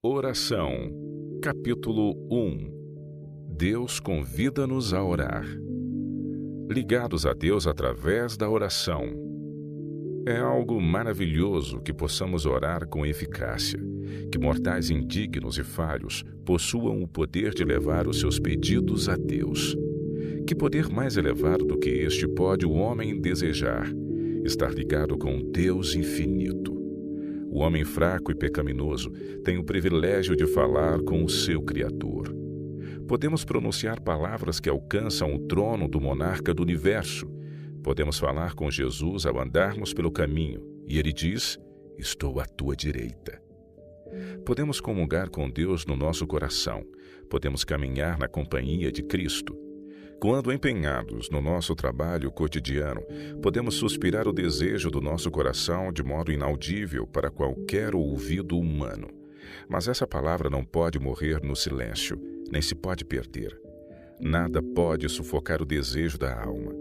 Oração, capítulo 1. Deus convida-nos a orar. Ligados a Deus através da oração. É algo maravilhoso que possamos orar com eficácia, que mortais indignos e falhos possuam o poder de levar os seus pedidos a Deus. Que poder mais elevado do que este pode o homem desejar? Estar ligado com Deus infinito. O homem fraco e pecaminoso tem o privilégio de falar com o seu Criador. Podemos pronunciar palavras que alcançam o trono do monarca do universo. Podemos falar com Jesus ao andarmos pelo caminho, e ele diz: "Estou à tua direita." Podemos comungar com Deus no nosso coração. Podemos caminhar na companhia de Cristo. Quando empenhados no nosso trabalho cotidiano, podemos suspirar o desejo do nosso coração de modo inaudível para qualquer ouvido humano. Mas essa palavra não pode morrer no silêncio, nem se pode perder. Nada pode sufocar o desejo da alma.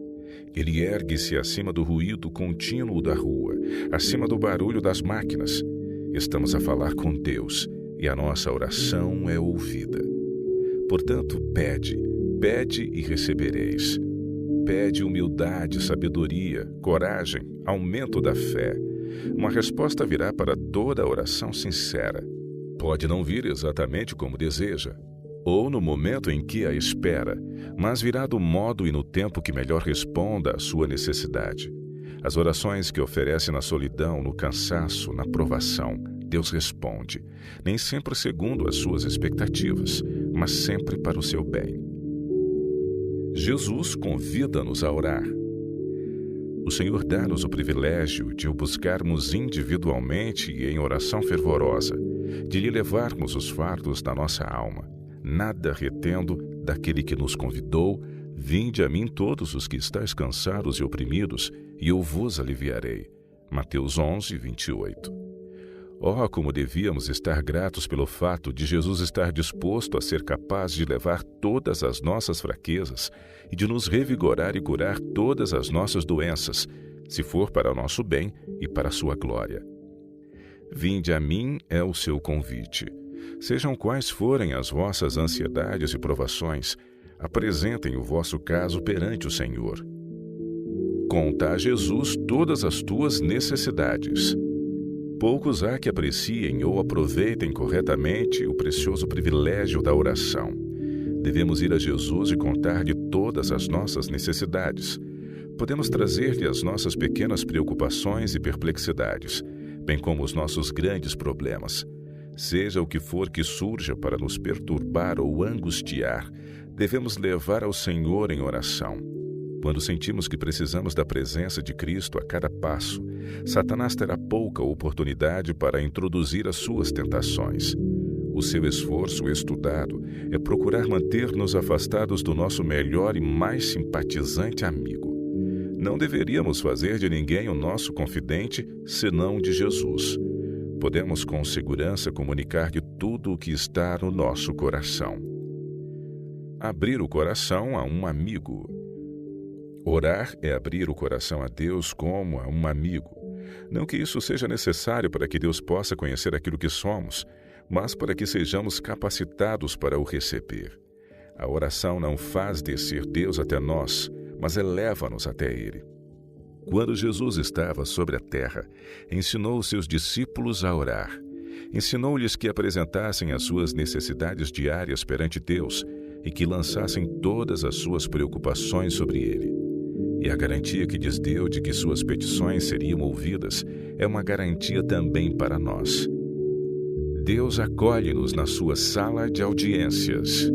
Ele ergue-se acima do ruído contínuo da rua, acima do barulho das máquinas. Estamos a falar com Deus e a nossa oração é ouvida. Portanto, pede e recebereis. Pede humildade, sabedoria, coragem, aumento da fé. Uma resposta virá para toda oração sincera. Pode não vir exatamente como deseja, ou no momento em que a espera, mas virá do modo e no tempo que melhor responda à sua necessidade. As orações que oferece na solidão, no cansaço, na provação, Deus responde, nem sempre segundo as suas expectativas, mas sempre para o seu bem. Jesus convida-nos a orar. O Senhor dá-nos o privilégio de o buscarmos individualmente e em oração fervorosa, de lhe levarmos os fardos da nossa alma, nada retendo daquele que nos convidou: "Vinde a mim todos os que estáis cansados e oprimidos, e eu vos aliviarei." Mateus 11, 28. Oh, como devíamos estar gratos pelo fato de Jesus estar disposto a ser capaz de levar todas as nossas fraquezas e de nos revigorar e curar todas as nossas doenças, se for para o nosso bem e para a sua glória. Vinde a mim é o seu convite. Sejam quais forem as vossas ansiedades e provações, apresentem o vosso caso perante o Senhor. Conta a Jesus todas as tuas necessidades. Poucos há que apreciem ou aproveitem corretamente o precioso privilégio da oração. Devemos ir a Jesus e contar-lhe todas as nossas necessidades. Podemos trazer-lhe as nossas pequenas preocupações e perplexidades, bem como os nossos grandes problemas. Seja o que for que surja para nos perturbar ou angustiar, devemos levar ao Senhor em oração. Quando sentimos que precisamos da presença de Cristo a cada passo, Satanás terá pouca oportunidade para introduzir as suas tentações. O seu esforço estudado é procurar manter-nos afastados do nosso melhor e mais simpatizante amigo. Não deveríamos fazer de ninguém o nosso confidente, senão de Jesus. Podemos com segurança comunicar-lhe tudo o que está no nosso coração. Abrir o coração a um amigo. Orar é abrir o coração a Deus como a um amigo. Não que isso seja necessário para que Deus possa conhecer aquilo que somos, mas para que sejamos capacitados para o receber. A oração não faz descer Deus até nós, mas eleva-nos até Ele. Quando Jesus estava sobre a terra, ensinou os seus discípulos a orar. Ensinou-lhes que apresentassem as suas necessidades diárias perante Deus e que lançassem todas as suas preocupações sobre Ele. E a garantia que lhes deu de que suas petições seriam ouvidas é uma garantia também para nós. Deus acolhe-nos na sua sala de audiências.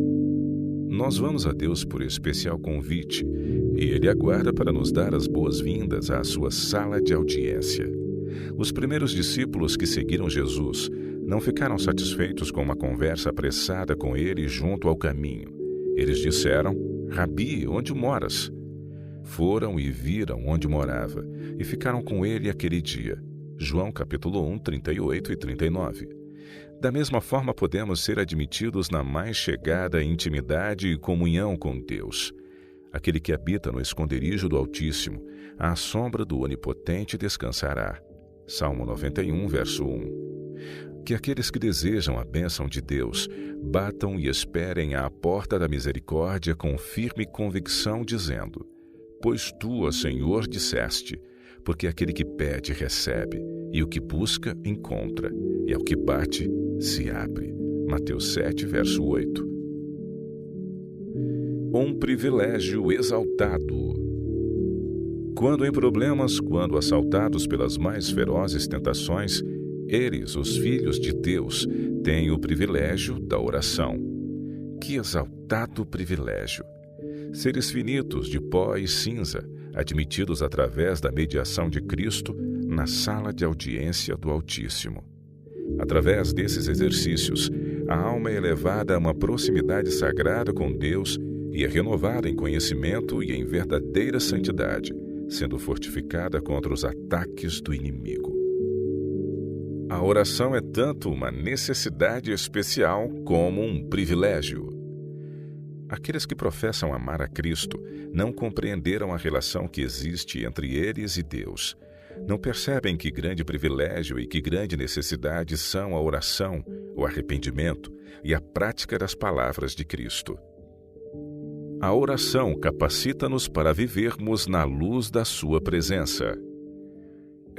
Nós vamos a Deus por especial convite e Ele aguarda para nos dar as boas-vindas à sua sala de audiência. Os primeiros discípulos que seguiram Jesus não ficaram satisfeitos com uma conversa apressada com Ele junto ao caminho. Eles disseram: "Rabi, onde moras?" Foram e viram onde morava, e ficaram com ele aquele dia. João capítulo 1, 38 e 39. Da mesma forma podemos ser admitidos na mais chegada intimidade e comunhão com Deus. Aquele que habita no esconderijo do Altíssimo, à sombra do Onipotente descansará. Salmo 91, verso 1. Que aqueles que desejam a bênção de Deus batam e esperem à porta da misericórdia com firme convicção, dizendo: Pois tu, ó Senhor, disseste, porque aquele que pede recebe, e o que busca encontra, e ao que bate se abre. Mateus 7, verso 8. Um privilégio exaltado. Quando em problemas, quando assaltados pelas mais ferozes tentações, eles, os filhos de Deus, têm o privilégio da oração. Que exaltado privilégio! Seres finitos de pó e cinza, admitidos através da mediação de Cristo na sala de audiência do Altíssimo. Através desses exercícios, a alma é elevada a uma proximidade sagrada com Deus e é renovada em conhecimento e em verdadeira santidade, sendo fortificada contra os ataques do inimigo. A oração é tanto uma necessidade especial como um privilégio. Aqueles que professam amar a Cristo não compreenderam a relação que existe entre eles e Deus. Não percebem que grande privilégio e que grande necessidade são a oração, o arrependimento e a prática das palavras de Cristo. A oração capacita-nos para vivermos na luz da sua presença.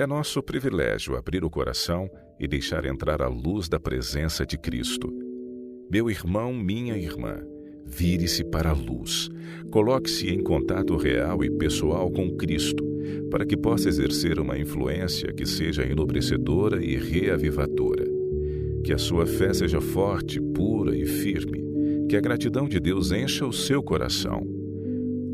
É nosso privilégio abrir o coração e deixar entrar a luz da presença de Cristo. Meu irmão, minha irmã, vire-se para a luz. Coloque-se em contato real e pessoal com Cristo, para que possa exercer uma influência que seja enobrecedora e reavivadora. Que a sua fé seja forte, pura e firme. Que a gratidão de Deus encha o seu coração.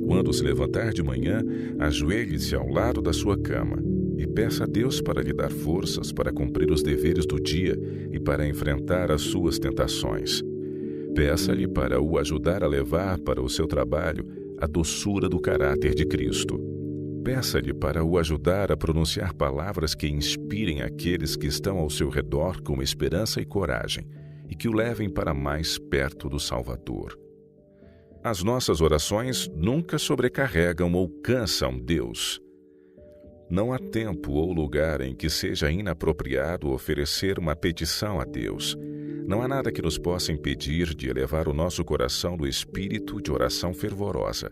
Quando se levantar de manhã, ajoelhe-se ao lado da sua cama e peça a Deus para lhe dar forças para cumprir os deveres do dia e para enfrentar as suas tentações. Peça-lhe para o ajudar a levar para o seu trabalho a doçura do caráter de Cristo. Peça-lhe para o ajudar a pronunciar palavras que inspirem aqueles que estão ao seu redor com esperança e coragem e que o levem para mais perto do Salvador. As nossas orações nunca sobrecarregam ou cansam Deus. Não há tempo ou lugar em que seja inapropriado oferecer uma petição a Deus. Não há nada que nos possa impedir de elevar o nosso coração no espírito de oração fervorosa.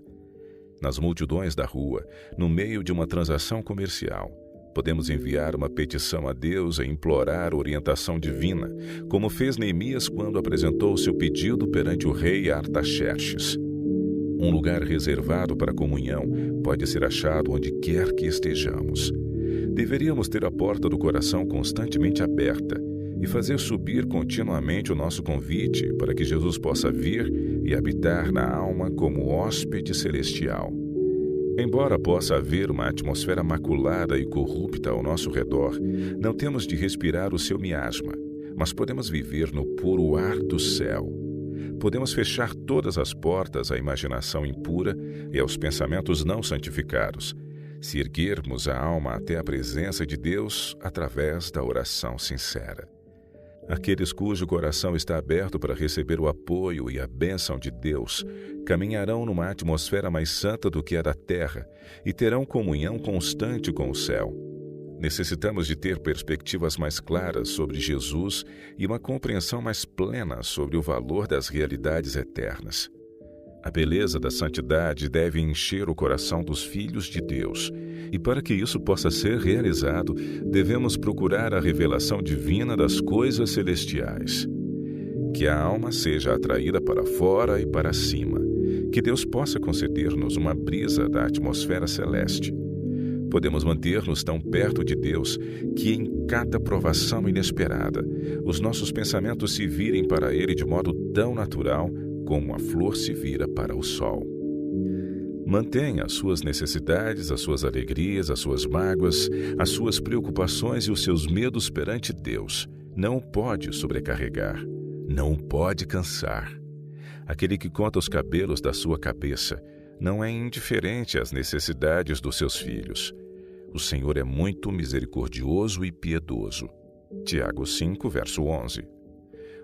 Nas multidões da rua, no meio de uma transação comercial, podemos enviar uma petição a Deus e implorar orientação divina, como fez Neemias quando apresentou seu pedido perante o rei Artaxerxes. Um lugar reservado para comunhão pode ser achado onde quer que estejamos. Deveríamos ter a porta do coração constantemente aberta e fazer subir continuamente o nosso convite para que Jesus possa vir e habitar na alma como hóspede celestial. Embora possa haver uma atmosfera maculada e corrupta ao nosso redor, não temos de respirar o seu miasma, mas podemos viver no puro ar do céu. Podemos fechar todas as portas à imaginação impura e aos pensamentos não santificados, se erguermos a alma até a presença de Deus através da oração sincera. Aqueles cujo coração está aberto para receber o apoio e a bênção de Deus caminharão numa atmosfera mais santa do que a da terra e terão comunhão constante com o céu. Necessitamos de ter perspectivas mais claras sobre Jesus e uma compreensão mais plena sobre o valor das realidades eternas. A beleza da santidade deve encher o coração dos filhos de Deus, e para que isso possa ser realizado, devemos procurar a revelação divina das coisas celestiais. Que a alma seja atraída para fora e para cima, que Deus possa conceder-nos uma brisa da atmosfera celeste. Podemos manter-nos tão perto de Deus que em cada provação inesperada, os nossos pensamentos se virem para Ele de modo tão natural como a flor se vira para o sol. Mantenha as suas necessidades, as suas alegrias, as suas mágoas, as suas preocupações e os seus medos perante Deus. Não o pode sobrecarregar, não o pode cansar. Aquele que conta os cabelos da sua cabeça não é indiferente às necessidades dos seus filhos. O Senhor é muito misericordioso e piedoso. Tiago 5, verso 11.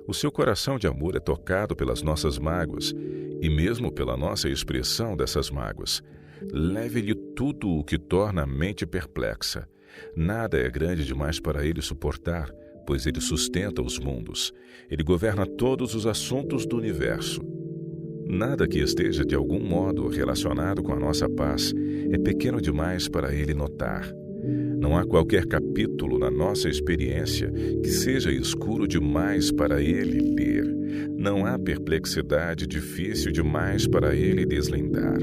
O seu coração de amor é tocado pelas nossas mágoas e mesmo pela nossa expressão dessas mágoas. Leve-lhe tudo o que torna a mente perplexa. Nada é grande demais para ele suportar, pois ele sustenta os mundos. Ele governa todos os assuntos do universo. Nada que esteja de algum modo relacionado com a nossa paz é pequeno demais para ele notar. Não há qualquer capítulo na nossa experiência que seja escuro demais para ele ler. Não há perplexidade difícil demais para ele deslindar.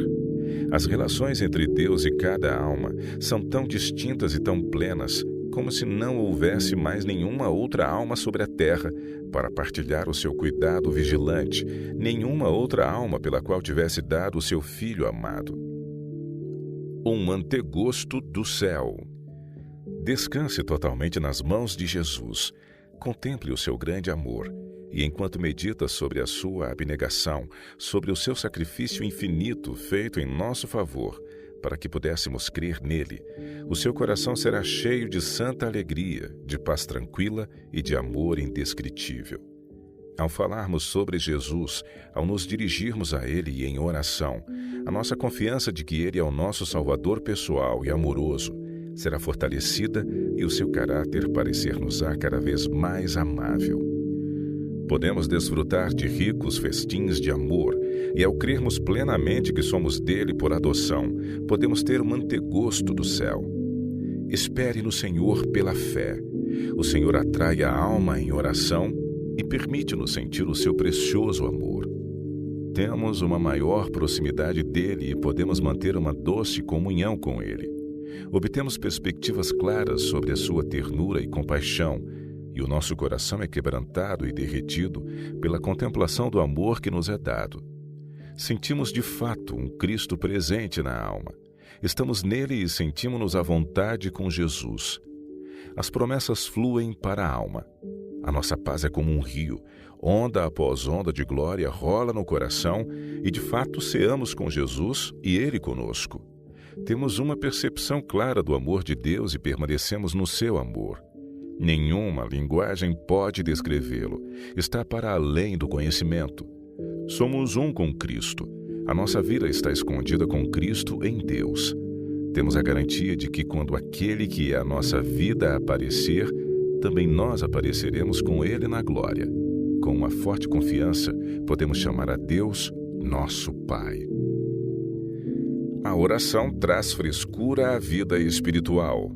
As relações entre Deus e cada alma são tão distintas e tão plenas como se não houvesse mais nenhuma outra alma sobre a terra para partilhar o seu cuidado vigilante, nenhuma outra alma pela qual tivesse dado o seu filho amado. Um antegosto do céu. Descanse totalmente nas mãos de Jesus. Contemple o seu grande amor. E enquanto medita sobre a sua abnegação, sobre o seu sacrifício infinito feito em nosso favor, para que pudéssemos crer nele, o seu coração será cheio de santa alegria, de paz tranquila e de amor indescritível. Ao falarmos sobre Jesus, ao nos dirigirmos a ele em oração, a nossa confiança de que ele é o nosso Salvador pessoal e amoroso será fortalecida e o seu caráter parecer-nos-á cada vez mais amável. Podemos desfrutar de ricos festins de amor e, ao crermos plenamente que somos dele por adoção, podemos ter um antegosto do céu. Espere no Senhor pela fé. O Senhor atrai a alma em oração e permite-nos sentir o seu precioso amor. Temos uma maior proximidade dele e podemos manter uma doce comunhão com ele. Obtemos perspectivas claras sobre a sua ternura e compaixão, e o nosso coração é quebrantado e derretido pela contemplação do amor que nos é dado. Sentimos de fato um Cristo presente na alma. Estamos nele e sentimos-nos à vontade com Jesus. As promessas fluem para a alma. A nossa paz é como um rio. Onda após onda de glória rola no coração e de fato ceamos com Jesus e ele conosco. Temos uma percepção clara do amor de Deus e permanecemos no seu amor. Nenhuma linguagem pode descrevê-lo. Está para além do conhecimento. Somos um com Cristo. A nossa vida está escondida com Cristo em Deus. Temos a garantia de que quando aquele que é a nossa vida aparecer, também nós apareceremos com ele na glória. Com uma forte confiança, podemos chamar a Deus nosso Pai. A oração traz frescura à vida espiritual.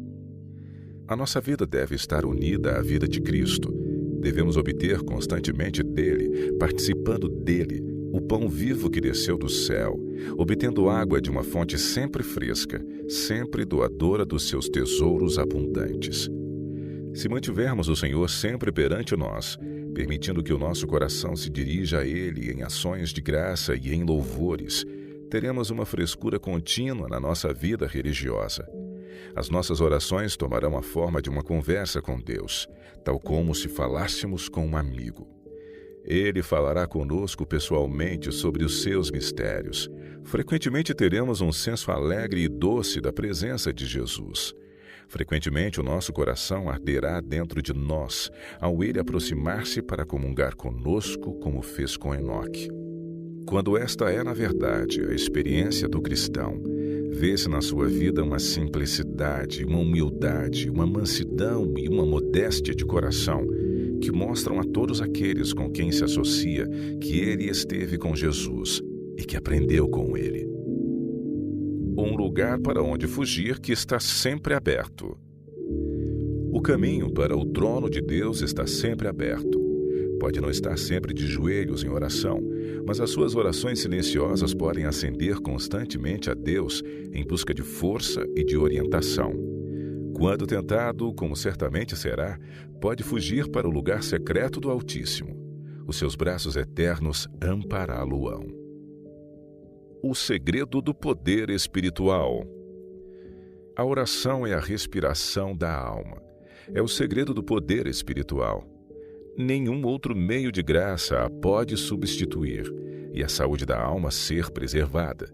A nossa vida deve estar unida à vida de Cristo. Devemos obter constantemente dele, participando dele, o pão vivo que desceu do céu, obtendo água de uma fonte sempre fresca, sempre doadora dos seus tesouros abundantes. Se mantivermos o Senhor sempre perante nós, permitindo que o nosso coração se dirija a ele em ações de graça e em louvores, teremos uma frescura contínua na nossa vida religiosa. As nossas orações tomarão a forma de uma conversa com Deus, tal como se falássemos com um amigo. Ele falará conosco pessoalmente sobre os seus mistérios. Frequentemente teremos um senso alegre e doce da presença de Jesus. Frequentemente o nosso coração arderá dentro de nós, ao ele aproximar-se para comungar conosco, como fez com Enoque. Quando esta é, na verdade, a experiência do cristão, vê-se na sua vida uma simplicidade, uma humildade, uma mansidão e uma modéstia de coração que mostram a todos aqueles com quem se associa que ele esteve com Jesus e que aprendeu com ele. Um lugar para onde fugir que está sempre aberto. O caminho para o trono de Deus está sempre aberto. Pode não estar sempre de joelhos em oração, mas as suas orações silenciosas podem ascender constantemente a Deus em busca de força e de orientação. Quando tentado, como certamente será, pode fugir para o lugar secreto do Altíssimo. Os seus braços eternos ampará-lo-ão. O segredo do poder espiritual. A oração é a respiração da alma. É o segredo do poder espiritual. Nenhum outro meio de graça a pode substituir e a saúde da alma ser preservada.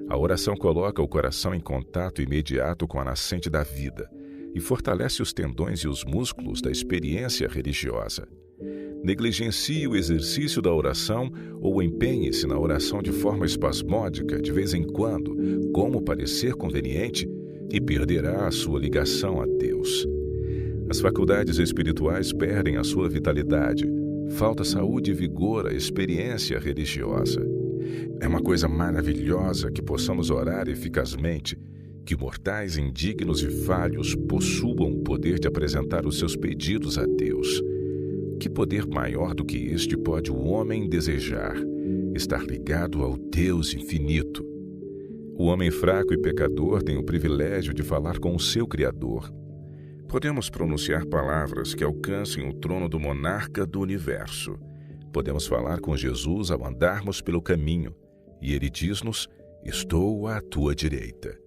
A oração coloca o coração em contato imediato com a nascente da vida e fortalece os tendões e os músculos da experiência religiosa. Negligencie o exercício da oração ou empenhe-se na oração de forma espasmódica de vez em quando, como parecer conveniente, e perderá a sua ligação a Deus. As faculdades espirituais perdem a sua vitalidade. Falta saúde e vigor à experiência religiosa. É uma coisa maravilhosa que possamos orar eficazmente, que mortais indignos e falhos possuam o poder de apresentar os seus pedidos a Deus. Que poder maior do que este pode o homem desejar? Estar ligado ao Deus infinito. O homem fraco e pecador tem o privilégio de falar com o seu Criador. Podemos pronunciar palavras que alcancem o trono do monarca do universo. Podemos falar com Jesus ao andarmos pelo caminho, e ele diz-nos: estou à tua direita.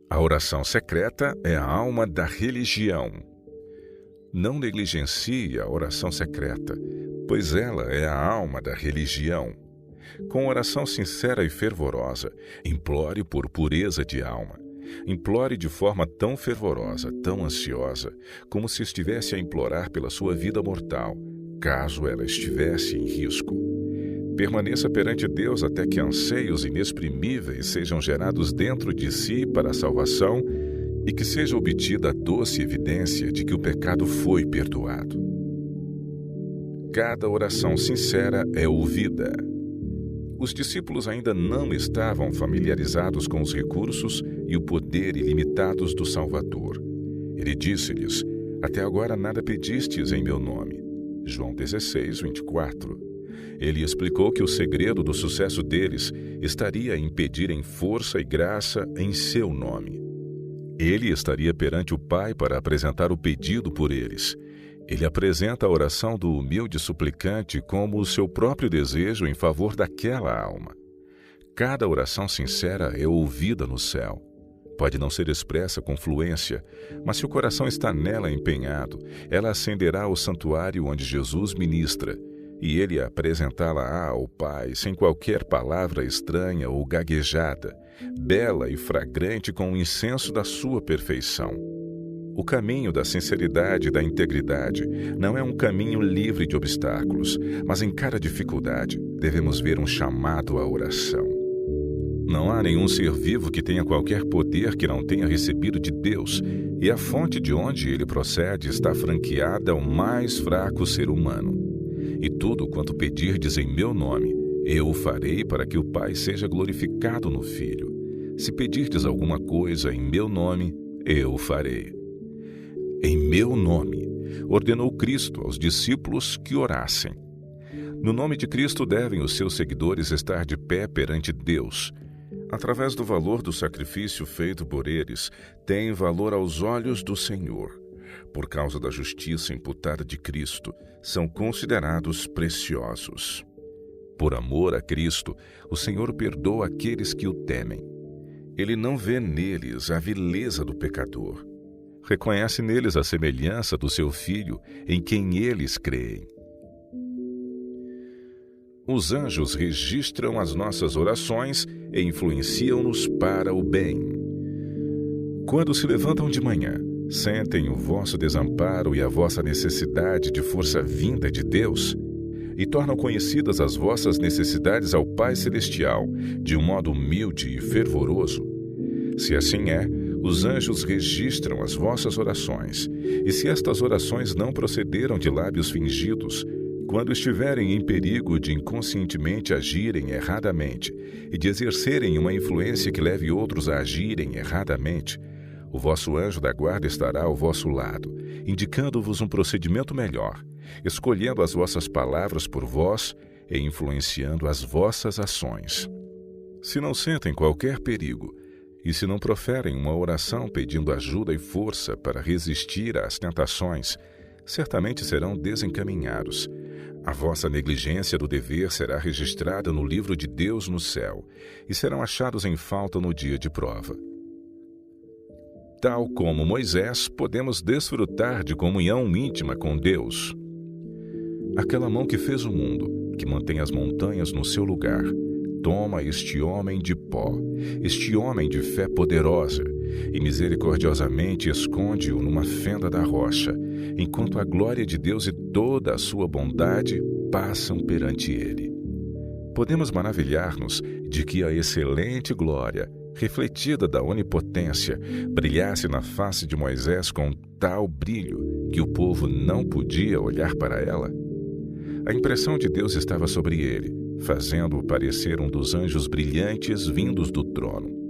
A oração secreta é a alma da religião. Não negligencie a oração secreta, pois ela é a alma da religião. Com oração sincera e fervorosa, implore por pureza de alma. Implore de forma tão fervorosa, tão ansiosa, como se estivesse a implorar pela sua vida mortal, caso ela estivesse em risco. Permaneça perante Deus até que anseios inexprimíveis sejam gerados dentro de si para a salvação e que seja obtida a doce evidência de que o pecado foi perdoado. Cada oração sincera é ouvida. Os discípulos ainda não estavam familiarizados com os recursos e o poder ilimitados do Salvador. Ele disse-lhes: até agora nada pedistes em meu nome. João 16, 24. Ele explicou que o segredo do sucesso deles estaria em pedirem força e graça em seu nome. Ele estaria perante o Pai para apresentar o pedido por eles. Ele apresenta a oração do humilde suplicante como o seu próprio desejo em favor daquela alma. Cada oração sincera é ouvida no céu. Pode não ser expressa com fluência, mas se o coração está nela empenhado, ela ascenderá ao santuário onde Jesus ministra, e ele apresentá-la ao Pai sem qualquer palavra estranha ou gaguejada, bela e fragrante com o incenso da sua perfeição. O caminho da sinceridade e da integridade não é um caminho livre de obstáculos, mas em cada dificuldade devemos ver um chamado à oração. Não há nenhum ser vivo que tenha qualquer poder que não tenha recebido de Deus, e a fonte de onde ele procede está franqueada ao mais fraco ser humano. E tudo quanto pedirdes em meu nome, eu o farei para que o Pai seja glorificado no Filho. Se pedirdes alguma coisa em meu nome, eu o farei. Em meu nome, ordenou Cristo aos discípulos que orassem. No nome de Cristo devem os seus seguidores estar de pé perante Deus. Através do valor do sacrifício feito por eles, tem valor aos olhos do Senhor. Por causa da justiça imputada de Cristo, são considerados preciosos. Por amor a Cristo, o Senhor perdoa aqueles que o temem. Ele não vê neles a vileza do pecador. Reconhece neles a semelhança do seu Filho, em quem eles creem. Os anjos registram as nossas orações e influenciam-nos para o bem. Quando se levantam de manhã, sentem o vosso desamparo e a vossa necessidade de força vinda de Deus, e tornam conhecidas as vossas necessidades ao Pai Celestial, de um modo humilde e fervoroso. Se assim é, os anjos registram as vossas orações, e se estas orações não procederam de lábios fingidos, quando estiverem em perigo de inconscientemente agirem erradamente e de exercerem uma influência que leve outros a agirem erradamente, o vosso anjo da guarda estará ao vosso lado, indicando-vos um procedimento melhor, escolhendo as vossas palavras por vós e influenciando as vossas ações. Se não sentem qualquer perigo, e se não proferem uma oração pedindo ajuda e força para resistir às tentações, certamente serão desencaminhados. A vossa negligência do dever será registrada no livro de Deus no céu, e serão achados em falta no dia de prova. Tal como Moisés, podemos desfrutar de comunhão íntima com Deus. Aquela mão que fez o mundo, que mantém as montanhas no seu lugar, toma este homem de pó, este homem de fé poderosa, e misericordiosamente esconde-o numa fenda da rocha, enquanto a glória de Deus e toda a sua bondade passam perante ele. Podemos maravilhar-nos de que a excelente glória refletida da onipotência, brilhasse na face de Moisés com tal brilho que o povo não podia olhar para ela? A impressão de Deus estava sobre ele, fazendo-o parecer um dos anjos brilhantes vindos do trono.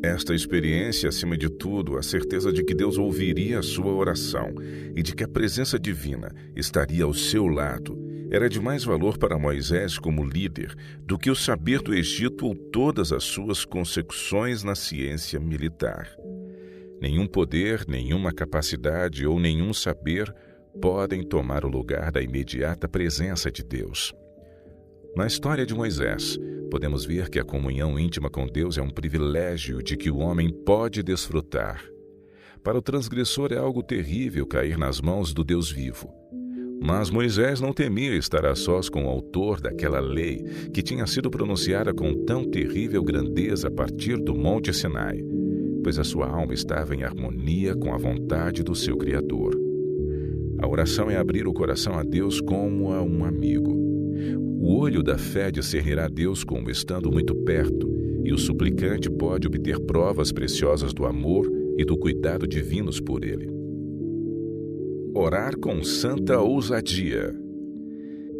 Esta experiência, acima de tudo, a certeza de que Deus ouviria a sua oração e de que a presença divina estaria ao seu lado, era de mais valor para Moisés como líder do que o saber do Egito ou todas as suas consecuções na ciência militar. Nenhum poder, nenhuma capacidade ou nenhum saber podem tomar o lugar da imediata presença de Deus. Na história de Moisés, podemos ver que a comunhão íntima com Deus é um privilégio de que o homem pode desfrutar. Para o transgressor é algo terrível cair nas mãos do Deus vivo. Mas Moisés não temia estar a sós com o autor daquela lei que tinha sido pronunciada com tão terrível grandeza a partir do Monte Sinai, pois a sua alma estava em harmonia com a vontade do seu Criador. A oração é abrir o coração a Deus como a um amigo. O olho da fé discernirá Deus como estando muito perto, e o suplicante pode obter provas preciosas do amor e do cuidado divinos por ele. Orar com santa ousadia.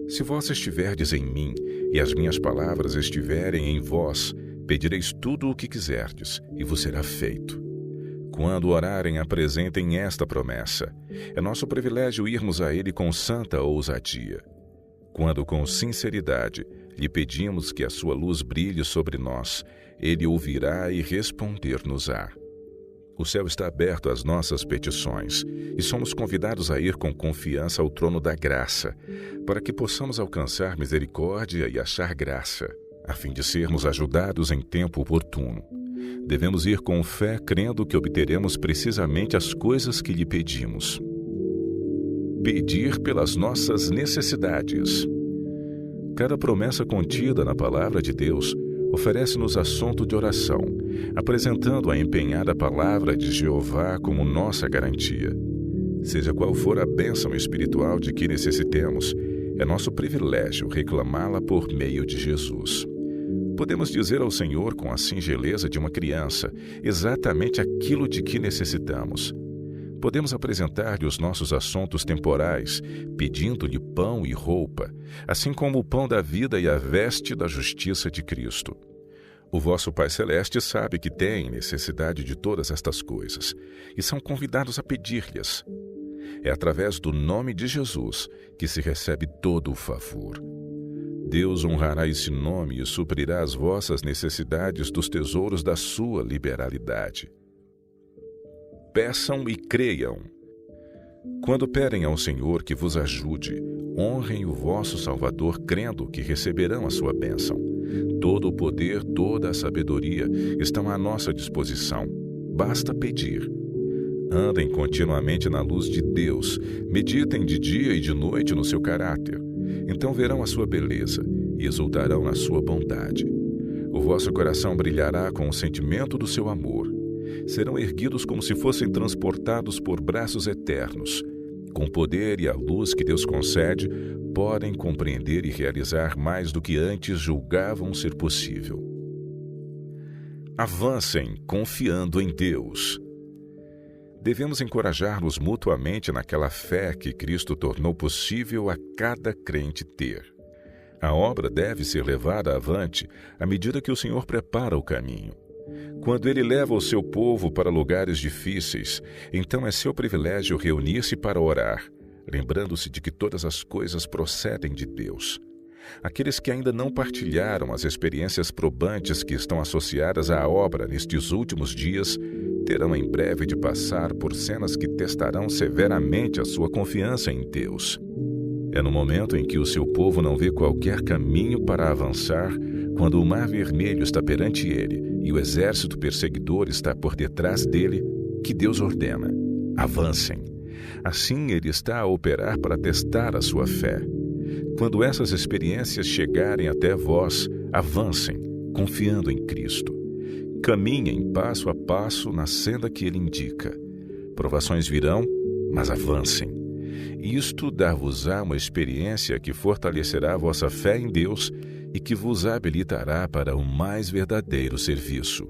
Se vós estiverdes em mim, e as minhas palavras estiverem em vós, pedireis tudo o que quiserdes, e vos será feito. Quando orarem, apresentem esta promessa. É nosso privilégio irmos a Ele com santa ousadia. Quando com sinceridade lhe pedimos que a sua luz brilhe sobre nós, Ele ouvirá e responder-nos-á. O céu está aberto às nossas petições e somos convidados a ir com confiança ao trono da graça, para que possamos alcançar misericórdia e achar graça, a fim de sermos ajudados em tempo oportuno. Devemos ir com fé, crendo que obteremos precisamente as coisas que lhe pedimos. Pedir pelas nossas necessidades. Cada promessa contida na palavra de Deus oferece-nos assunto de oração, apresentando a empenhada palavra de Jeová como nossa garantia. Seja qual for a bênção espiritual de que necessitemos, é nosso privilégio reclamá-la por meio de Jesus. Podemos dizer ao Senhor com a singeleza de uma criança exatamente aquilo de que necessitamos. Podemos apresentar-lhe os nossos assuntos temporais, pedindo-lhe pão e roupa, assim como o pão da vida e a veste da justiça de Cristo. O vosso Pai Celeste sabe que tem necessidade de todas estas coisas, e são convidados a pedir-lhes. É através do nome de Jesus que se recebe todo o favor. Deus honrará esse nome e suprirá as vossas necessidades dos tesouros da sua liberalidade. Peçam e creiam. Quando pedem ao Senhor que vos ajude, honrem o vosso Salvador crendo que receberão a sua bênção. Todo o poder, toda a sabedoria estão à nossa disposição. Basta pedir. Andem continuamente na luz de Deus, meditem de dia e de noite no seu caráter. Então verão a sua beleza e exultarão na sua bondade. O vosso coração brilhará com o sentimento do seu amor. Serão erguidos como se fossem transportados por braços eternos. Com o poder e a luz que Deus concede, podem compreender e realizar mais do que antes julgavam ser possível. Avancem confiando em Deus. Devemos encorajar-nos mutuamente naquela fé que Cristo tornou possível a cada crente ter. A obra deve ser levada avante à medida que o Senhor prepara o caminho. Quando Ele leva o seu povo para lugares difíceis, então é seu privilégio reunir-se para orar, lembrando-se de que todas as coisas procedem de Deus. Aqueles que ainda não partilharam as experiências probantes que estão associadas à obra nestes últimos dias, terão em breve de passar por cenas que testarão severamente a sua confiança em Deus. É no momento em que o seu povo não vê qualquer caminho para avançar, quando o mar vermelho está perante ele e o exército perseguidor está por detrás dele, que Deus ordena: avancem. Assim ele está a operar para testar a sua fé. Quando essas experiências chegarem até vós, avancem, confiando em Cristo. Caminhem passo a passo na senda que Ele indica. Provações virão, mas avancem. Isto dar-vos-á uma experiência que fortalecerá a vossa fé em Deus e que vos habilitará para o mais verdadeiro serviço.